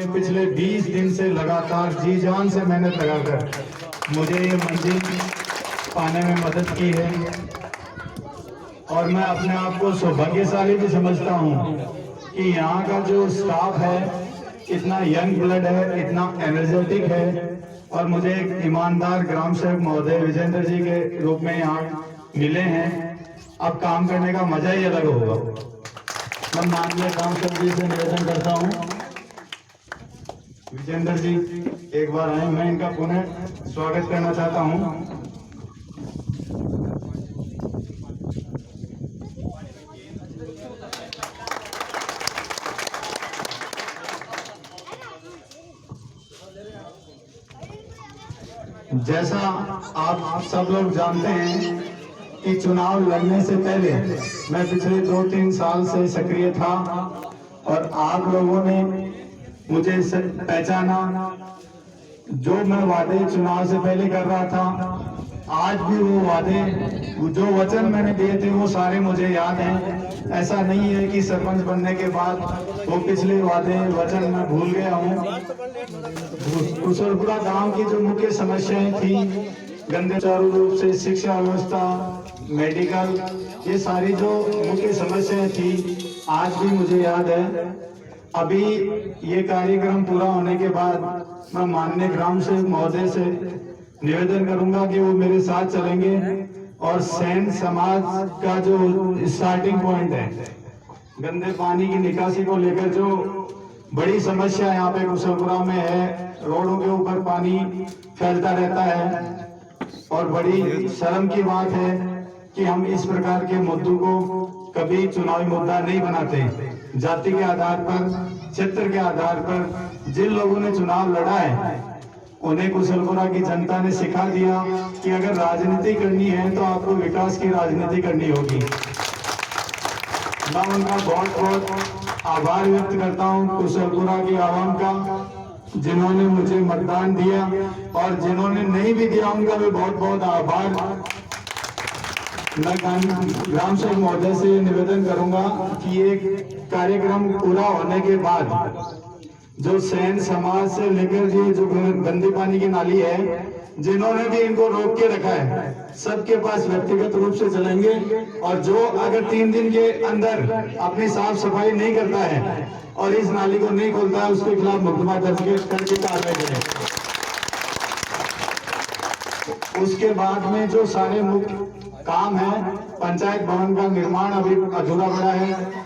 जिन्होंने पिछले 20 दिन से लगातार जी जान से मेहनत लगाकर मुझे ये मंजिल पाने में मदद की है। और मैं अपने आप को सौभाग्यशाली भी समझता हूँ कि यहाँ का जो स्टाफ है इतना यंग ब्लड है, इतना एनर्जेटिक है, और मुझे एक ईमानदार ग्राम सेवक महोदय विजेंद्र जी के रूप में यहाँ मिले हैं। अब काम करने का मजा ही अलग होगा। मैं माननीय ग्राम सेवक जी से निवेदन करता हूँ, विजेंद्र जी एक बार आए, मैं इनका पुनः स्वागत करना चाहता हूँ। जैसा आप सब लोग जानते हैं कि चुनाव लड़ने से पहले मैं पिछले 2-3 साल से सक्रिय था और आप लोगों ने मुझे पहचाना। जो मैं वादे चुनाव से पहले कर रहा था, आज भी वो वादे, जो वचन मैंने दिए थे वो सारे मुझे याद हैं। ऐसा नहीं है कि सरपंच बनने के बाद वो पिछले वादे वचन मैं भूल गया हूँ। कुशलपुरा गांव की जो मुख्य समस्याएं थी, गंदे चारों रूप से शिक्षा व्यवस्था, मेडिकल, ये सारी जो मुख्य समस्याएं थी आज भी मुझे याद है। अभी ये कार्यक्रम पूरा होने के बाद मैं माननीय ग्राम सेवक महोदय से निवेदन करूंगा कि वो मेरे साथ चलेंगे और सैन समाज का जो स्टार्टिंग पॉइंट है, गंदे पानी की निकासी को लेकर जो बड़ी समस्या यहाँ पे कुशलपुरा में है, रोडों के ऊपर पानी फैलता रहता है, और बड़ी शर्म की बात है कि हम इस प्रकार के मुद्दों को कभी चुनावी मुद्दा नहीं बनाते। जाति के आधार पर, क्षेत्र के आधार पर जिन लोगों ने चुनाव लड़ा है उन्हें कुशलपुरा की जनता ने सिखा दिया कि अगर राजनीति करनी है तो आपको विकास की राजनीति करनी होगी। मैं उनका बहुत बहुत आभार व्यक्त करता हूं कुशलपुरा की आवाम का, जिन्होंने मुझे मतदान दिया, और जिन्होंने नहीं भी दिया उनका भी बहुत बहुत आभार। मैं ग्राम सेवक महोदय से निवेदन करूंगा कि ये कार्यक्रम पूरा होने के बाद जो सैन समाज से लेकर ये जो गंदे पानी की नाली है, जिन्होंने भी इनको रोक के रखा है, सबके पास व्यक्तिगत रूप से चलेंगे, और जो अगर 3 दिन के अंदर अपनी साफ सफाई नहीं करता है और इस नाली को नहीं खोलता है, उसके खिलाफ मुकदमा दर्ज करके कार्रवाई करें। उसके बाद में जो सारे मुख्य काम है, पंचायत भवन का निर्माण अभी अधूरा पड़ा है।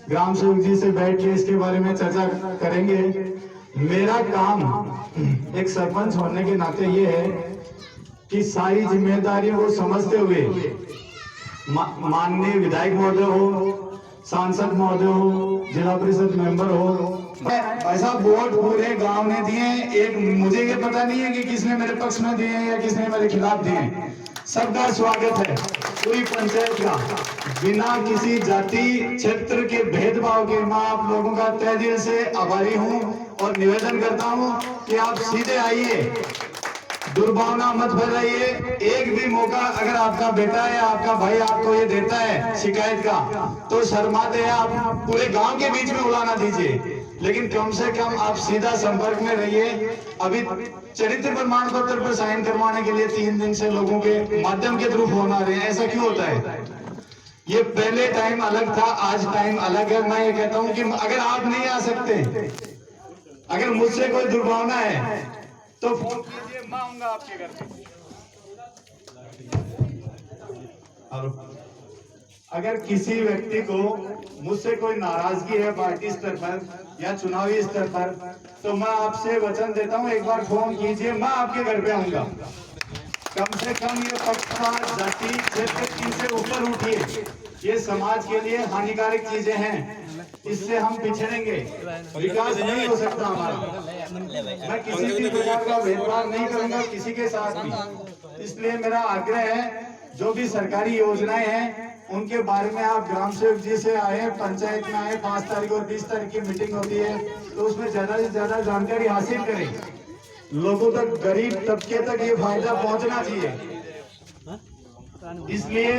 ग्राम सेवक जी से बैठ के इसके बारे में चर्चा करेंगे। मेरा काम एक सरपंच होने के नाते ये है कि सारी जिम्मेदारियों को समझते हुए माननीय विधायक महोदय हो, सांसद महोदय हो, जिला परिषद मेंबर हो, ऐसा वोट पूरे गांव ने दिए। एक मुझे ये पता नहीं है कि किसने मेरे पक्ष में दिए या किसने मेरे खिलाफ दिए। सबका स्वागत है पूरी पंचायत का, बिना किसी जाति क्षेत्र के भेदभाव के। मैं आप लोगों का तहे दिल से आभारी हूं और निवेदन करता हूं कि आप सीधे आइए, दुर्भावना मत फैलाइए। एक भी मौका अगर आपका बेटा या आपका भाई आपको ये देता है शिकायत का, तो शर्माते हैं आप पूरे गांव के बीच में उड़ाना दीजिए, लेकिन कम से कम आप सीधा संपर्क में रहिए। अभी चरित्र प्रमाण पत्र पर साइन करवाने के लिए 3 दिन से लोगों के माध्यम के थ्रू फोन आ रहे हैं। ऐसा क्यों होता है? ये पहले टाइम अलग था, आज टाइम अलग है। मैं ये कहता हूं कि अगर आप नहीं आ सकते, अगर मुझसे कोई दुर्भावना है तो फोन कीजिए, मैं आऊंगा आपके घर पे। अगर किसी व्यक्ति को मुझसे कोई नाराजगी है पार्टी स्तर पर या चुनावी स्तर पर, तो मैं आपसे वचन देता हूं, एक बार फोन कीजिए, मैं आपके घर पे आऊंगा। कम से कम ये पक्षपात, जाति, क्षेत्र, इनसे ऊपर उठिए। ये समाज के लिए हानिकारक चीजें हैं, इससे हम पिछड़ेंगे, विकास नहीं हो सकता हमारा। मैं किसी भी प्रकार का भेदभाव नहीं करूंगा किसी के साथ भी। इसलिए मेरा आग्रह है, जो भी सरकारी योजनाएं हैं उनके बारे में आप ग्राम सेवक जी से आए, पंचायत में आए, 5 तारीख और 20 तारीख की मीटिंग होती है, तो उसमें ज्यादा से ज्यादा जानकारी हासिल करें। लोगों तक, गरीब तबके तक ये फायदा पहुंचना चाहिए। इसलिए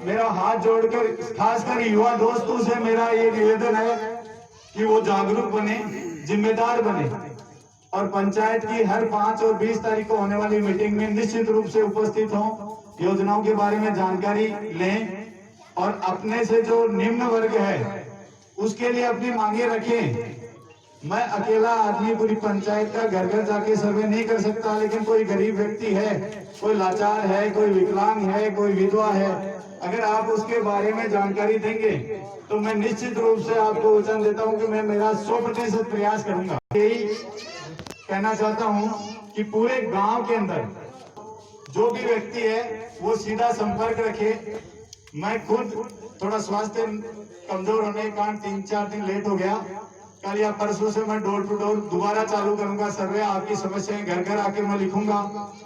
मेरा हाथ जोड़कर खासकर युवा दोस्तों से मेरा ये निवेदन है कि वो जागरूक बने, जिम्मेदार बने और पंचायत की हर 5 और 20 तारीख को होने वाली मीटिंग में निश्चित रूप से उपस्थित हों, योजनाओं के बारे में जानकारी लें और अपने से जो निम्न वर्ग है उसके लिए अपनी मांगे रखें। मैं अकेला आदमी पूरी पंचायत का घर घर जाके सर्वे नहीं कर सकता, लेकिन कोई गरीब व्यक्ति है, कोई लाचार है, कोई विकलांग है, कोई विधवा है, अगर आप उसके बारे में जानकारी देंगे तो मैं निश्चित रूप से आपको वचन देता हूं कि मैं मेरा 100% प्रयास करूंगा। यही कहना चाहता हूं कि पूरे गांव के अंदर जो भी व्यक्ति है वो सीधा संपर्क रखे। मैं खुद थोड़ा स्वास्थ्य कमजोर होने के कारण 3-4 दिन लेट हो गया। कल या परसों से मैं डोर टू डोर दोबारा चालू करूंगा सर्वे। आपकी समस्याएं घर घर आके मैं लिखूंगा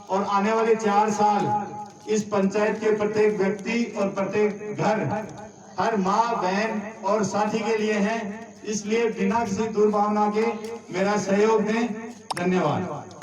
और आने वाले 4 साल इस पंचायत के प्रत्येक व्यक्ति और प्रत्येक घर हर माँ, बहन और साथी के लिए है। इसलिए बिना किसी दुर्भावना के मेरा सहयोग दें। धन्यवाद।